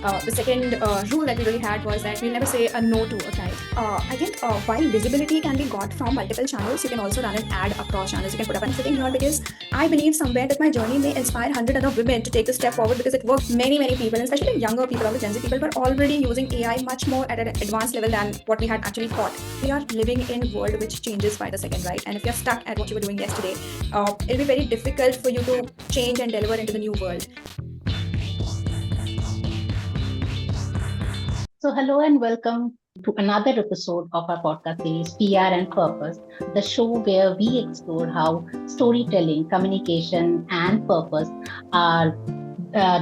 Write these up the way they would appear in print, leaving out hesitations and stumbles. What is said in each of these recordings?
The second rule that we really had was that we'll never say a no to a client. I think while visibility can be got from multiple channels, you can also run an ad across channels. You can put up. I'm sitting here because I believe somewhere that my journey may inspire 100 other women to take the step forward, because it works. Many people, especially younger people or the Gen Z people, were already using AI much more at an advanced level than what we had actually thought. We are living in a world which changes by the second, right? And if you're stuck at what you were doing yesterday, it'll be very difficult for you to change and deliver into the new world. So, hello and welcome to another episode of our podcast series, PR and Purpose, the show where we explore how storytelling, communication, and purpose are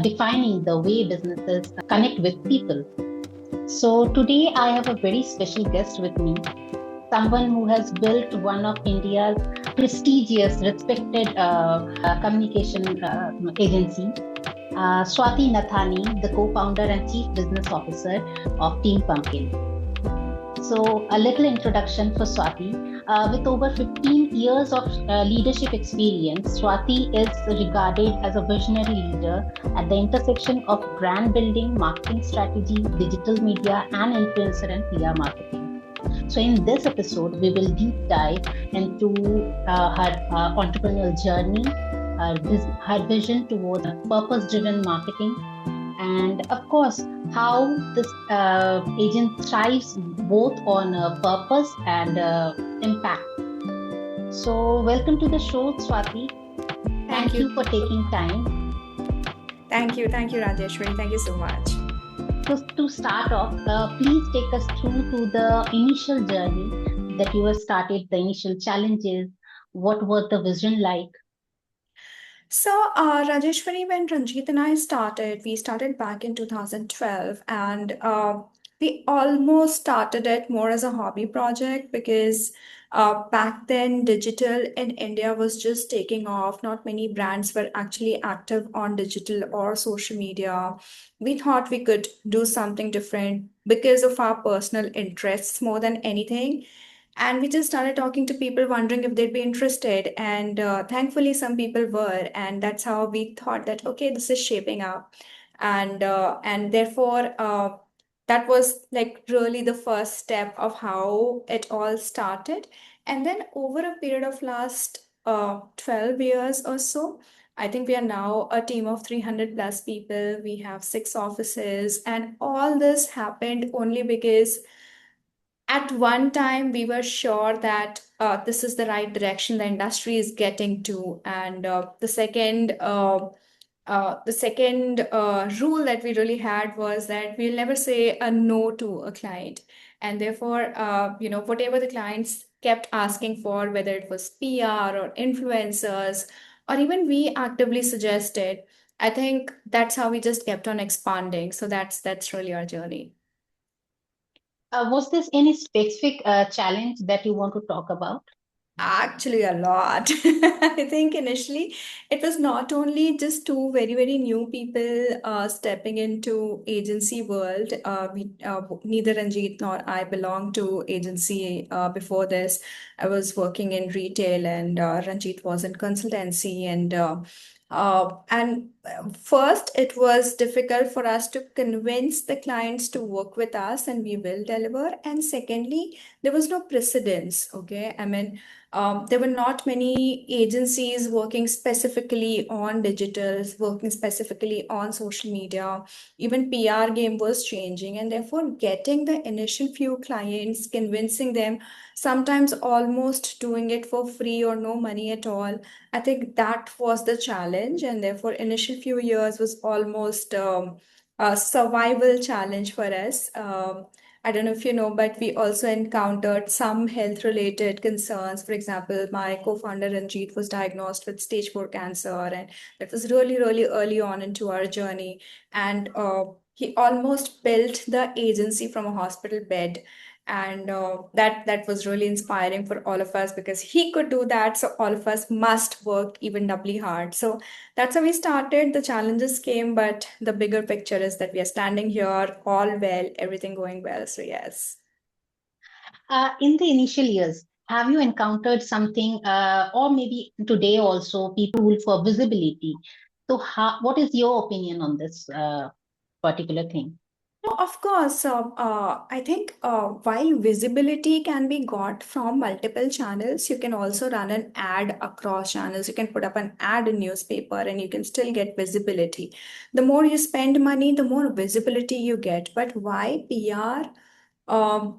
defining the way businesses connect with people. So, today I have a very special guest with me, someone who has built one of India's prestigious, respected communication agency. Swati Nathani, the co-founder and chief business officer of Team Pumpkin. So, a little introduction for Swati. With over 15 years of leadership experience, Swati is regarded as a visionary leader at the intersection of brand building, marketing strategy, digital media, and influencer and PR marketing. So, in this episode, we will deep dive into her entrepreneurial journey, her vision towards purpose-driven marketing, and of course, how this agent thrives both on purpose and impact. So, welcome to the show, Swati. Thank you for taking time. Thank you, Rajeshwari. Thank you so much. So, to start off, please take us through to the initial journey that you have started, the initial challenges. What was the vision like? So, Rajeshwari, when Ranjit and I started, we started back in 2012, and we almost started it more as a hobby project, because back then digital in India was just taking off. Not many brands were actually active on digital or social media. We thought we could do something different because of our personal interests more than anything. And we just started talking to people, wondering if they'd be interested. And thankfully, some people were. And that's how we thought that, okay, this is shaping up. And therefore, that was like really the first step of how it all started. And then over a period of last 12 years or so, I think we are now a team of 300 plus people. We have 6 offices, and all this happened only because at one time we were sure that this is the right direction the industry is getting to. And the second rule that we really had was that we'll never say a no to a client. And therefore, whatever the clients kept asking for, whether it was PR or influencers, or even we actively suggested, I think that's how we just kept on expanding. So that's really our journey. Was this any specific challenge that you want to talk about? Actually, a lot. I think initially it was not only just two very new people stepping into agency world. Neither Ranjit nor I belong to agency before this. I was working in retail, and Ranjit was in consultancy. And first, it was difficult for us to convince the clients to work with us, and we will deliver. And secondly, there was no precedence. Okay, I mean, there were not many agencies working specifically on digitals, working specifically on social media. Even PR game was changing, and therefore getting the initial few clients, convincing them, sometimes almost doing it for free or no money at all. I think that was the challenge, and therefore initial few years was almost a survival challenge for us. I don't know if you know, but we also encountered some health related concerns. For example, my co founder Ranjit was diagnosed with stage 4 cancer, and that was really early on into our journey. And he almost built the agency from a hospital bed. And that was really inspiring for all of us, because he could do that. So all of us must work even doubly hard. So that's how we started. The challenges came, but the bigger picture is that we are standing here, all well, everything going well. So, yes. In the initial years, have you encountered something, or maybe today also, people for visibility? So, what is your opinion on this particular thing? No, of course. I think while visibility can be got from multiple channels, you can also run an ad across channels. You can put up an ad in newspaper and you can still get visibility. The more you spend money, the more visibility you get. But why PR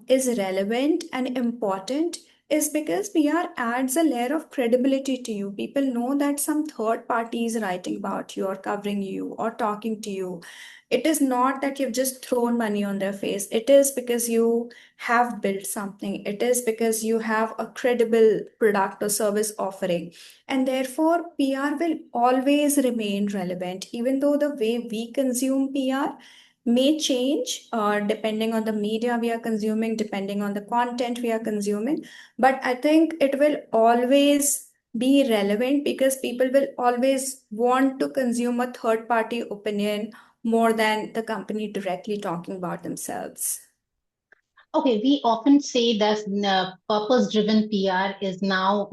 is relevant and important is because PR adds a layer of credibility to you. People know that some third party is writing about you or covering you or talking to you. It is not that you've just thrown money on their face. It is because you have built something. It is because you have a credible product or service offering. And therefore, PR will always remain relevant, even though the way we consume PR may change depending on the media we are consuming, depending on the content we are consuming. But I think it will always be relevant because people will always want to consume a third party opinion more than the company directly talking about themselves. Okay, we often say that purpose-driven PR is now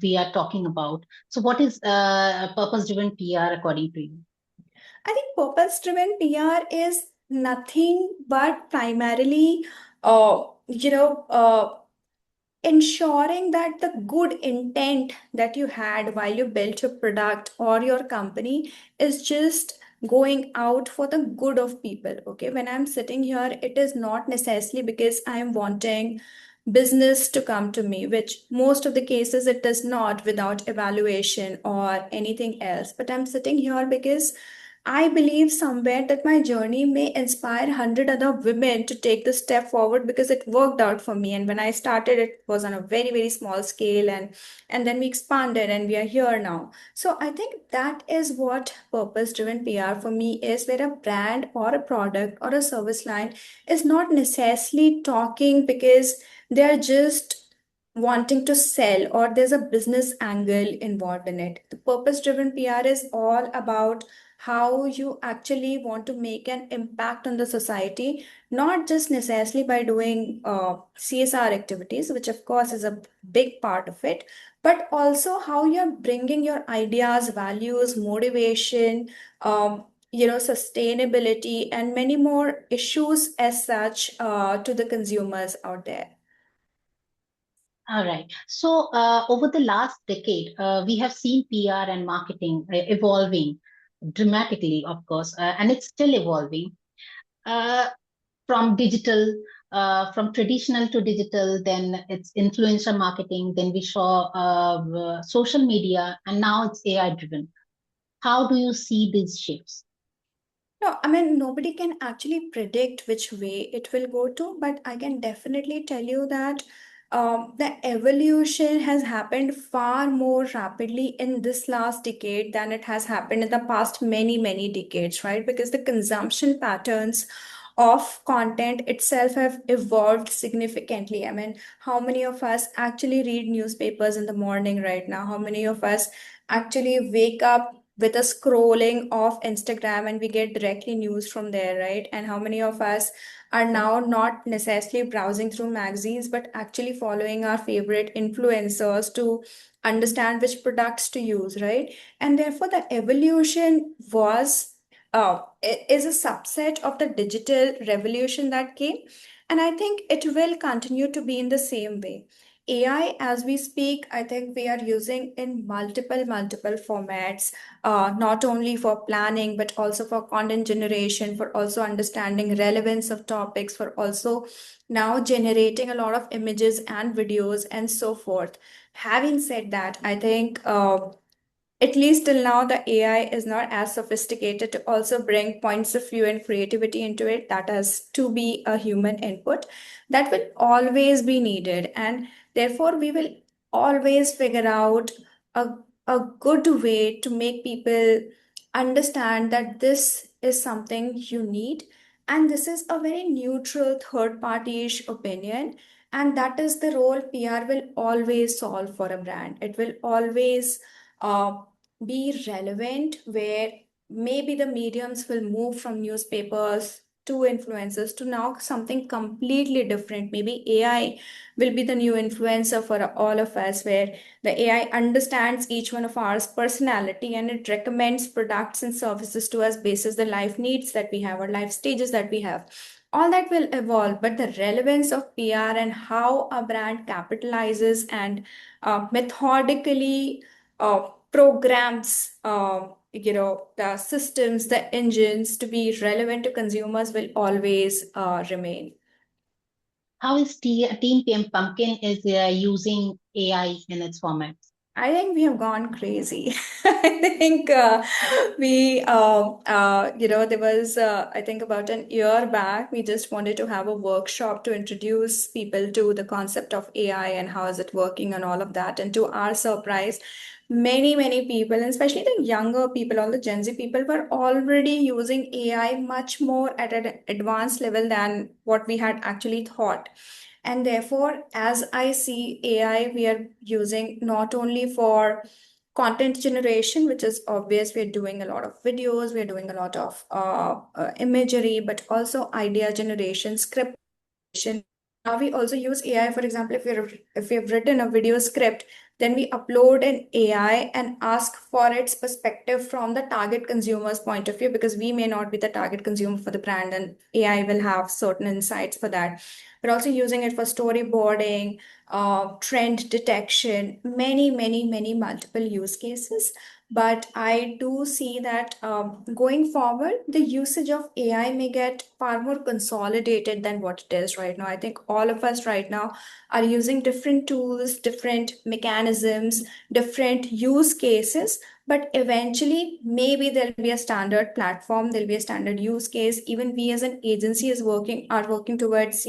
we are talking about. So, what is purpose-driven PR according to you? I think purpose driven PR is nothing but primarily, uh, you know, uh, ensuring that the good intent that you had while you built your product or your company is just going out for the good of people. Okay, when I'm sitting here, it is not necessarily because I am wanting business to come to me, which most of the cases it does not without evaluation or anything else. But I'm sitting here because I believe somewhere that my journey may inspire 100 other women to take the step forward because it worked out for me. And when I started, it was on a very, very small scale, and then we expanded and we are here now. So I think that is what purpose-driven PR for me is, where a brand or a product or a service line is not necessarily talking because they're just wanting to sell or there's a business angle involved in it. The purpose-driven PR is all about how you actually want to make an impact on the society, not just necessarily by doing CSR activities, which of course is a big part of it, but also how you're bringing your ideas, values, motivation, sustainability, and many more issues as such to the consumers out there. All right. So, over the last decade, we have seen PR and marketing evolving dramatically, of course, and it's still evolving uh, from digital, from traditional to digital. Then it's influencer marketing. Then we saw social media, and now it's AI driven. How do you see these shifts? No, I mean, nobody can actually predict which way it will go to, but I can definitely tell you that the evolution has happened far more rapidly in this last decade than it has happened in the past many, many decades, right? Because the consumption patterns of content itself have evolved significantly. I mean, how many of us actually read newspapers in the morning right now? How many of us actually wake up with a scrolling of Instagram and we get directly news from there, right? And how many of us are now not necessarily browsing through magazines, but actually following our favorite influencers to understand which products to use, right? And therefore, the evolution is a subset of the digital revolution that came. And I think it will continue to be in the same way. AI, as we speak, I think we are using in multiple formats, not only for planning, but also for content generation, for also understanding relevance of topics, for also now generating a lot of images and videos and so forth. Having said that, I think at least till now, the AI is not as sophisticated to also bring points of view and creativity into it. That has to be a human input that will always be needed. And therefore, we will always figure out a, a good way to make people understand that this is something you need. And this is a very neutral third party-ish opinion. And that is the role PR will always solve for a brand. It will always uh, be relevant where maybe the mediums will move from newspapers two influencers to now something completely different. Maybe AI will be the new influencer for all of us, where the AI understands each one of our personality and it recommends products and services to us basis the life needs that we have or life stages that we have. All that will evolve, but the relevance of PR and how a brand capitalizes and methodically programs the systems, the engines to be relevant to consumers will always remain. How is Team Pumpkin is using AI in its formats? I think we have gone crazy. I think there was, I think about an year back, we just wanted to have a workshop to introduce people to the concept of AI and how is it working and all of that. And to our surprise, many people, and especially the younger people, all the Gen Z people, were already using AI much more at an advanced level than what we had actually thought. And therefore, as I see AI, we are using not only for content generation, which is obvious, we're doing a lot of videos, we're doing a lot of imagery, but also idea generation, script generation. Now we also use AI, for example, if we have written a video script, then we upload an AI and ask for its perspective from the target consumer's point of view, because we may not be the target consumer for the brand, and AI will have certain insights for that. We're also using it for storyboarding, trend detection, many multiple use cases. But I do see that going forward, the usage of AI may get far more consolidated than what it is right now. I think all of us right now are using different tools, different mechanisms, different use cases. But eventually, maybe there'll be a standard platform, there'll be a standard use case. Even we as an agency are working towards,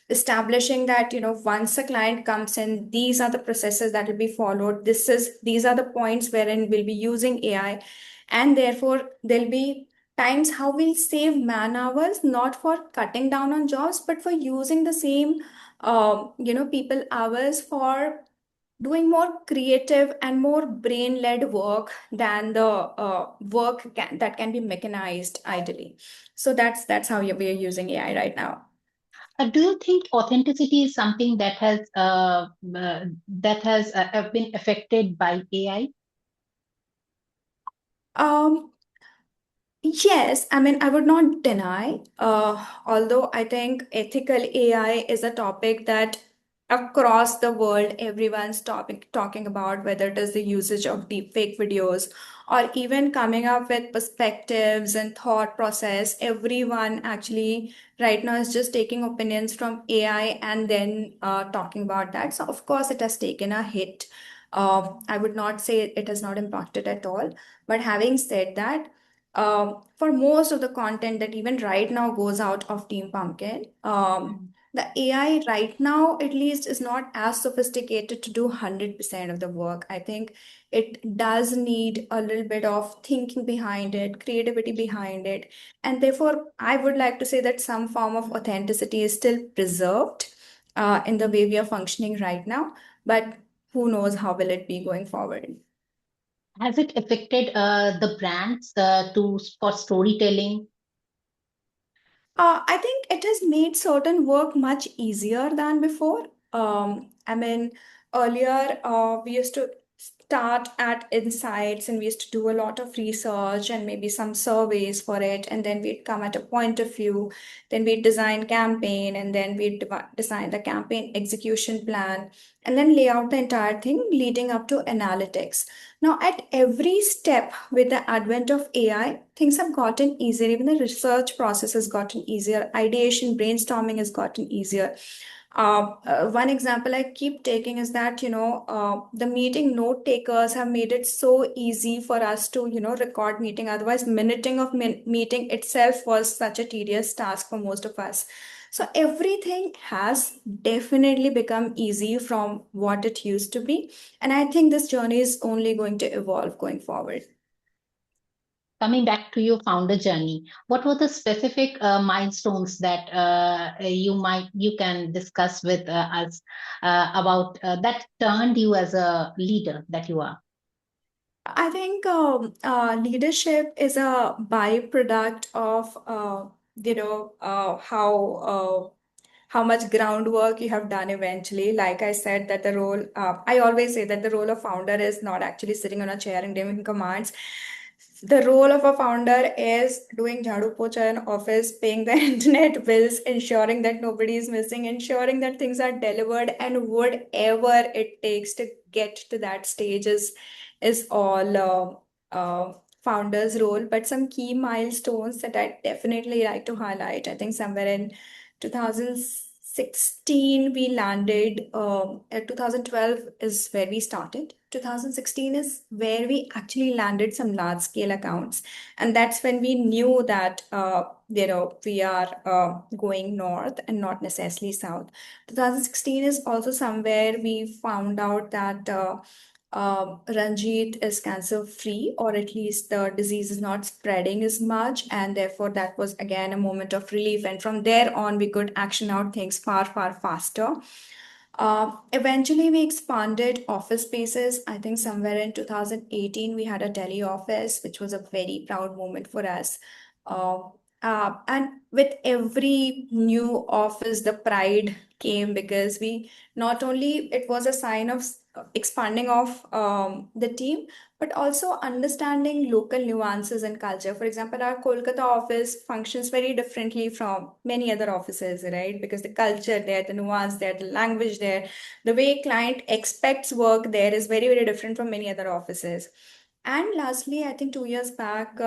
establishing that, once a client comes in, these are the processes that will be followed. These are the points wherein we'll be using AI. And therefore, there'll be times how we'll save man hours, not for cutting down on jobs, but for using the same, people hours for doing more creative and more brain-led work than the that can be mechanized ideally. So that's how we are using AI right now. Do you think authenticity is something that has been affected by AI? Um, Yes, I mean, I would not deny, although I think ethical AI is a topic that across the world everyone's talking about, whether it is the usage of deepfake videos or even coming up with perspectives and thought process. Everyone actually right now is just taking opinions from AI and then talking about that. So, of course, it has taken a hit. I would not say it has not impacted at all. But having said that, for most of the content that even right now goes out of Team Pumpkin, the AI right now, at least, is not as sophisticated to do 100% of the work. I think it does need a little bit of thinking behind it, creativity behind it. And therefore, I would like to say that some form of authenticity is still preserved in the way we are functioning right now. But who knows how will it be going forward? Has it affected the brands for storytelling? I think it has made certain work much easier than before. I mean, earlier we used to start at insights and we used to do a lot of research and maybe some surveys for it, and then we'd come at a point of view, then we'd design campaign, and then we'd design the campaign execution plan, and then lay out the entire thing leading up to analytics. Now, at every step with the advent of AI, things have gotten easier. Even the research process has gotten easier. Ideation, brainstorming has gotten easier. One example I keep taking is that, the meeting note takers have made it so easy for us to, record meeting. Otherwise, minuting of meeting itself was such a tedious task for most of us. So everything has definitely become easy from what it used to be. And I think this journey is only going to evolve going forward. Coming back to your founder journey, what were the specific milestones that you can discuss with us about that turned you as a leader that you are? I think leadership is a byproduct of how much groundwork you have done eventually. Like I said, that the role, I always say that the role of founder is not actually sitting on a chair and giving commands. The role of a founder is doing jhadu pocha in office, paying the internet bills, ensuring that nobody is missing, ensuring that things are delivered, and whatever it takes to get to that stage is all founder's role. But some key milestones that I definitely like to highlight, I think somewhere in 2016 we landed. 2012 is where we started. 2016 is where we actually landed some large scale accounts, and that's when we knew that we are going north and not necessarily south. 2016 is also somewhere we found out that Ranjit is cancer free, or at least the disease is not spreading as much. And therefore, that was again a moment of relief. And from there on, we could action out things far, far faster. Eventually, we expanded office spaces. I think somewhere in 2018, we had a Delhi office, which was a very proud moment for us. Uh, and with every new office, the pride came because we not only it was a sign of expanding of the team, but also understanding local nuances and culture. For example, our Kolkata office functions very differently from many other offices, right? Because the culture there, the nuance there, the language there, the way client expects work there is very, very different from many other offices. And lastly, I think 2 years back,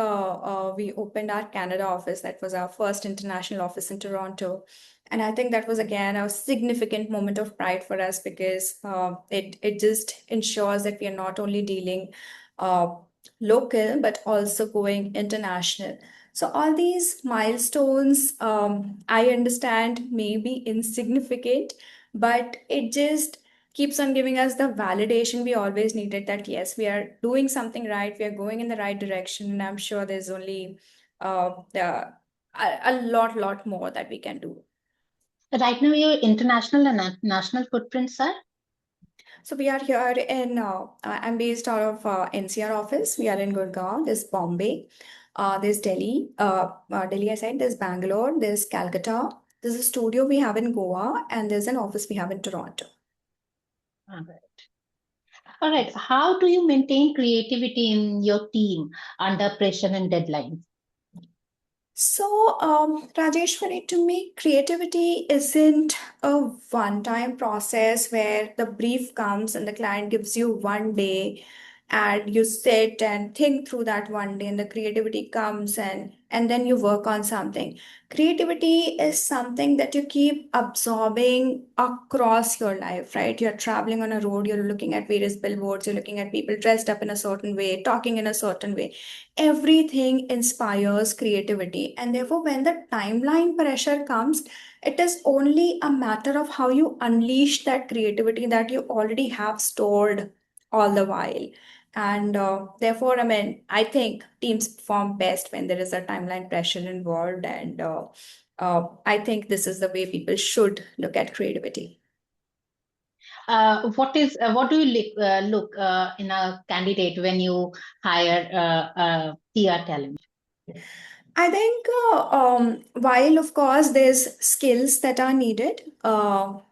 we opened our Canada office. That was our first international office in Toronto. And I think that was again a significant moment of pride for us because it just ensures that we are not only dealing uh, local but also going international. So all these milestones, I understand may be insignificant, but it just keeps on giving us the validation we always needed, that yes, we are doing something right, we are going in the right direction, and I'm sure there's only a lot more that we can do. Right now, your international and national footprints are? So we are here in, I'm based out of NCR office. We are in Gurgaon, there's Bombay, there's Delhi, Delhi I said, there's Bangalore, there's Calcutta, there's a studio we have in Goa, and there's an office we have in Toronto. All right. All right. How do you maintain creativity in your team under pressure and deadlines? So, Rajeshwari, to me, creativity isn't a one-time process where the brief comes and the client gives you one day and you sit and think through that one day and the creativity comes and then you work on something. Creativity is something that you keep absorbing across your life, right? You're traveling on a road, you're looking at various billboards, you're looking at people dressed up in a certain way, talking in a certain way. Everything inspires creativity, and therefore when the timeline pressure comes, it is only a matter of how you unleash that creativity that you already have stored all the while. And therefore, I mean, I think teams perform best when there is a timeline pressure involved, and I think this is the way people should look at creativity. What do you look in a candidate when you hire PR talent? I think while of course there's skills that are needed,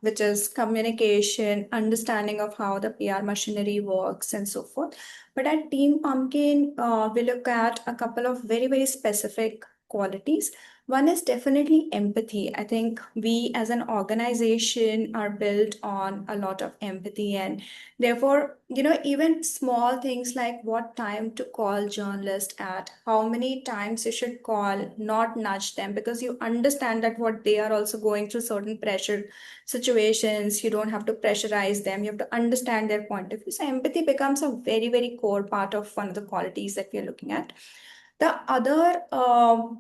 which is communication, understanding of how the PR machinery works, and so forth. But at Team Pumpkin, we look at a couple of very, very specific qualities. One is definitely empathy. I think we as an organization are built on a lot of empathy, and therefore, even small things like what time to call journalists at, how many times you should call, not nudge them, because you understand that what they are also going through certain pressure situations. You don't have to pressurize them. You have to understand their point of view. So empathy becomes a very, very core part of one of the qualities that we are looking at. The other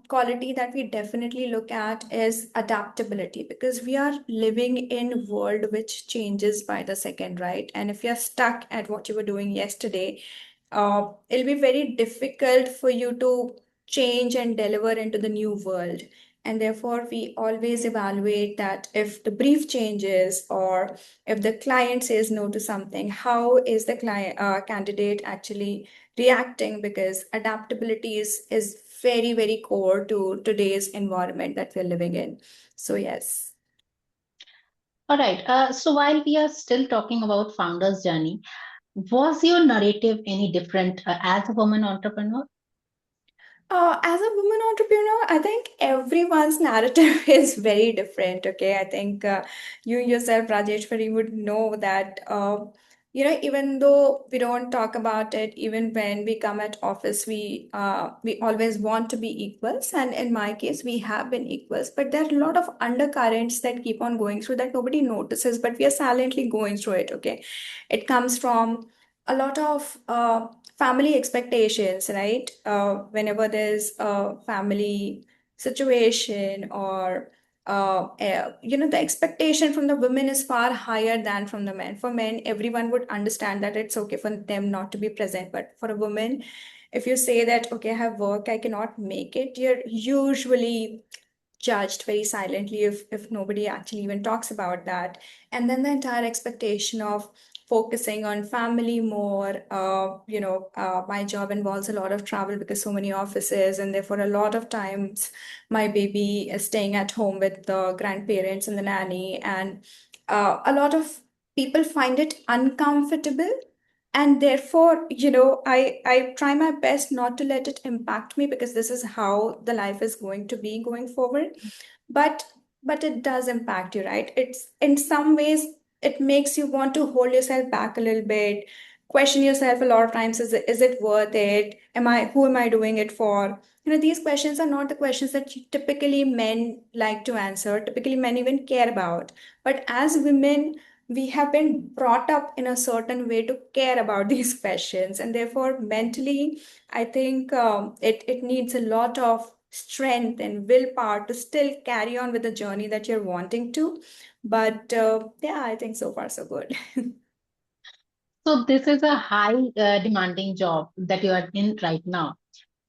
quality that we definitely look at is adaptability, because we are living in a world which changes by the second, right? And if you're stuck at what you were doing yesterday, it'll be very difficult for you to change and deliver into the new world. And therefore, we always evaluate that if the brief changes or if the client says no to something, how is the client candidate actually reacting, because adaptability is very, very core to today's environment that we're living in. So yes. All right. So while we are still talking about founder's journey, was your narrative any different as a woman entrepreneur? As a woman entrepreneur, I think everyone's narrative is very different. Okay, I think you yourself, Rajeshwari, would know that. Even though we don't talk about it, even when we come at office, we always want to be equals, and in my case, we have been equals. But there are a lot of undercurrents that keep on going through that nobody notices, but we are silently going through it. Okay, it comes from a lot of family expectations, right? Whenever there's a family situation or the expectation from the women is far higher than from the men. For men, everyone would understand that it's okay for them not to be present. But for a woman, if you say that, okay, I have work, I cannot make it, you're usually judged very silently if nobody actually even talks about that. And then the entire expectation of focusing on family more. My job involves a lot of travel because so many offices, and therefore a lot of times my baby is staying at home with the grandparents and the nanny, and a lot of people find it uncomfortable. And therefore, I try my best not to let it impact me, because this is how the life is going to be going forward. But but it does impact you, right? It's in some ways, it makes you want to hold yourself back a little bit, question yourself a lot of times. Is it worth it? Who am I doing it for? These questions are not the questions that typically men like to answer, typically men even care about. But as women, we have been brought up in a certain way to care about these questions, and therefore mentally, I think it needs a lot of strength and willpower to still carry on with the journey that you're wanting to. But yeah, I think so far so good. So this is a high demanding job that you are in right now.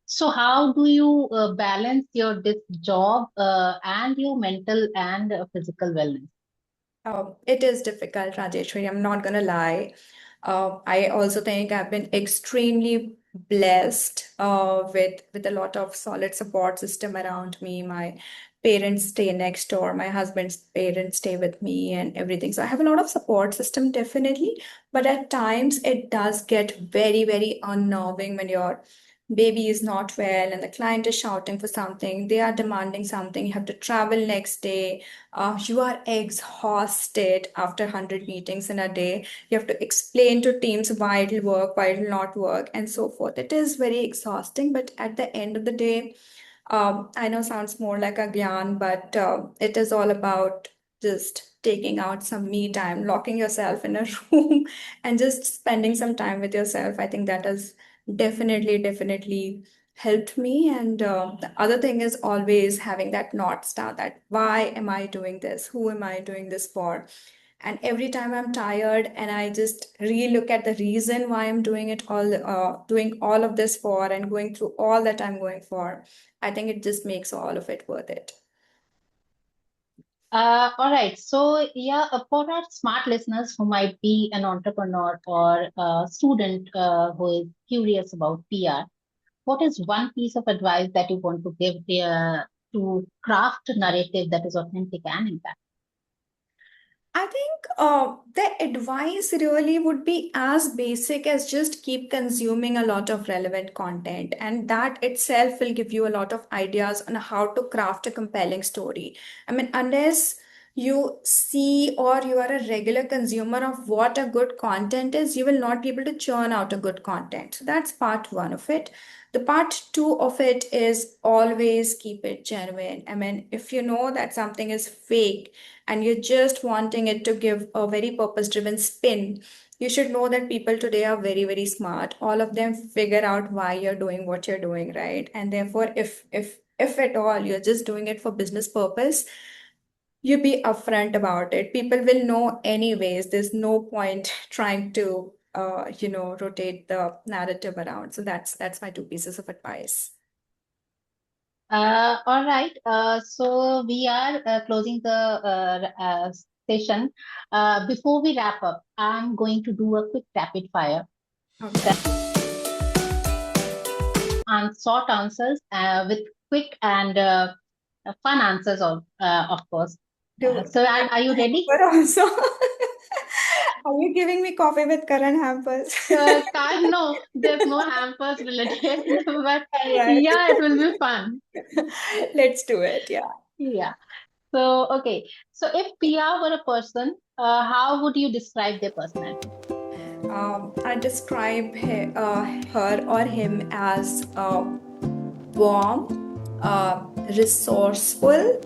So how do you balance your this job and your mental and physical wellness? It is difficult, Rajeshwari. I'm not gonna lie. I also think I've been extremely blessed with a lot of solid support system around me. My parents stay next door. My husband's parents stay with me and everything. So I have a lot of support system, definitely. But at times it does get very, very unnerving when your baby is not well and the client is shouting for something. They are demanding something. You have to travel next day. You are exhausted after 100 meetings in a day. You have to explain to teams why it'll work, why it'll not work, and so forth. It is very exhausting, but at the end of the day, I know sounds more like a gyan, but it is all about just taking out some me time, locking yourself in a room, and just spending some time with yourself. I think that has definitely helped me. And the other thing is always having that North Star, that why am I doing this? Who am I doing this for? And every time I'm tired and I just relook at the reason why I'm doing all of this for, and going through all that I'm going for, I think it just makes all of it worth it. All right. So, yeah, for our smart listeners who might be an entrepreneur or a student who is curious about PR, what is one piece of advice that you want to give to craft a narrative that is authentic and impactful? I think the advice really would be as basic as just keep consuming a lot of relevant content, and that itself will give you a lot of ideas on how to craft a compelling story. I mean, unless you see or you are a regular consumer of what a good content is, you will not be able to churn out a good content. So that's part one of it. The part two of it is always keep it genuine. I mean, if you know that something is fake and you're just wanting it to give a very purpose driven spin, you should know that people today are very, very smart. All of them figure out why you're doing what you're doing, right? And therefore, if at all you're just doing it for business purpose, you be upfront about it. People will know anyways. There's no point trying to rotate the narrative around. So that's my two pieces of advice. All right. So we are closing the session. Before we wrap up, I'm going to do a quick rapid fire. Okay. short answers with quick and fun answers, of course. So, are you ready? Hamper also. Are you giving me coffee with Karan hampers? No, there's no hampers related, but All right. yeah, it will be fun. Let's do it. Yeah. Yeah. So, okay. So, if PR were a person, how would you describe their personality? I describe her or him as warm, resourceful,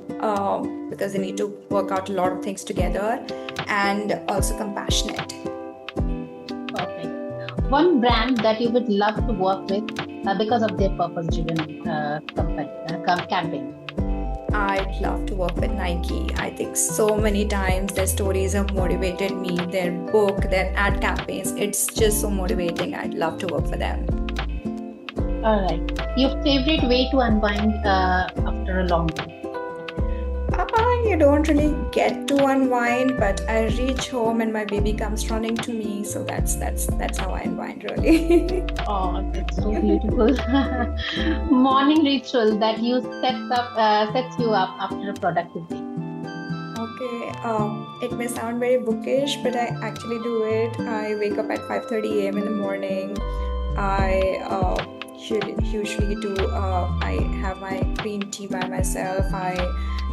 because they need to work out a lot of things together, and also compassionate. Perfect. One brand that you would love to work with because of their purpose-driven campaign. I'd love to work with Nike. I think so many times their stories have motivated me. Their book, their ad campaigns, it's just so motivating. I'd love to work for them. All right. Your favorite way to unwind after a long day? You don't really get to unwind, but I reach home and my baby comes running to me. So that's how I unwind, really. Oh, that's so beautiful. Morning ritual that you sets you up after a productive day. Okay, it may sound very bookish, but I actually do it. I wake up at 5:30 a.m. in the morning. I should usually do. I have my green tea by myself. I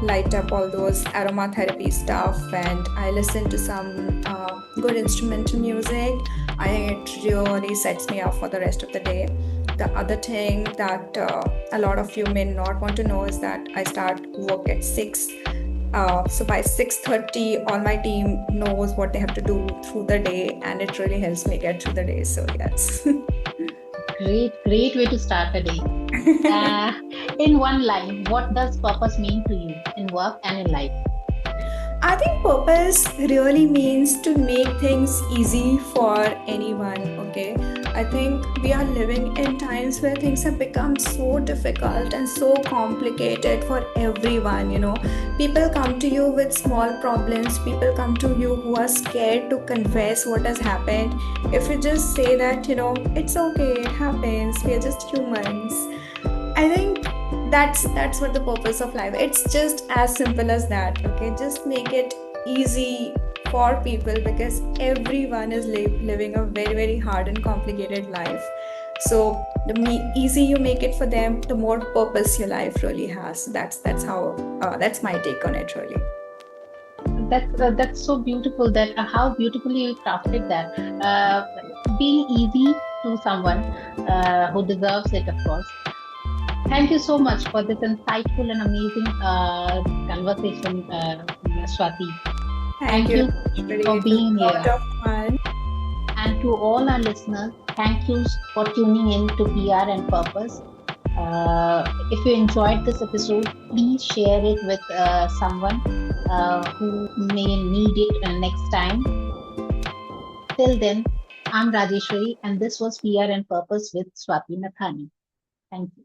light up all those aromatherapy stuff, and I listen to some good instrumental music. I think it really sets me up for the rest of the day. The other thing that a lot of you may not want to know is that I start work at 6. So by 6:30, all my team knows what they have to do through the day, and it really helps me get through the day. So yes. Great way to start a day. In one line, what does purpose mean to you in work and in life? I think purpose really means to make things easy for anyone, okay? I think we are living in times where things have become so difficult and so complicated for everyone, People come to you with small problems, people come to you who are scared to confess what has happened. If you just say that, it's okay, it happens, we are just humans. I think that's what the purpose of life. It's just as simple as that, okay? Just make it easy for people because everyone is living a very, very hard and complicated life. So the easy you make it for them, the more purpose your life really has. That's my take on it, really. That's so beautiful. That how beautifully you crafted that. Being easy to someone who deserves it, of course. Thank you so much for this insightful and amazing conversation, Swati. Thank you for being here. A lot of fun. And to all our listeners, thank you for tuning in to PR and Purpose. If you enjoyed this episode, please share it with someone who may need it next time. Till then, I'm Rajeshwari, and this was PR and Purpose with Swati Nathani. Thank you.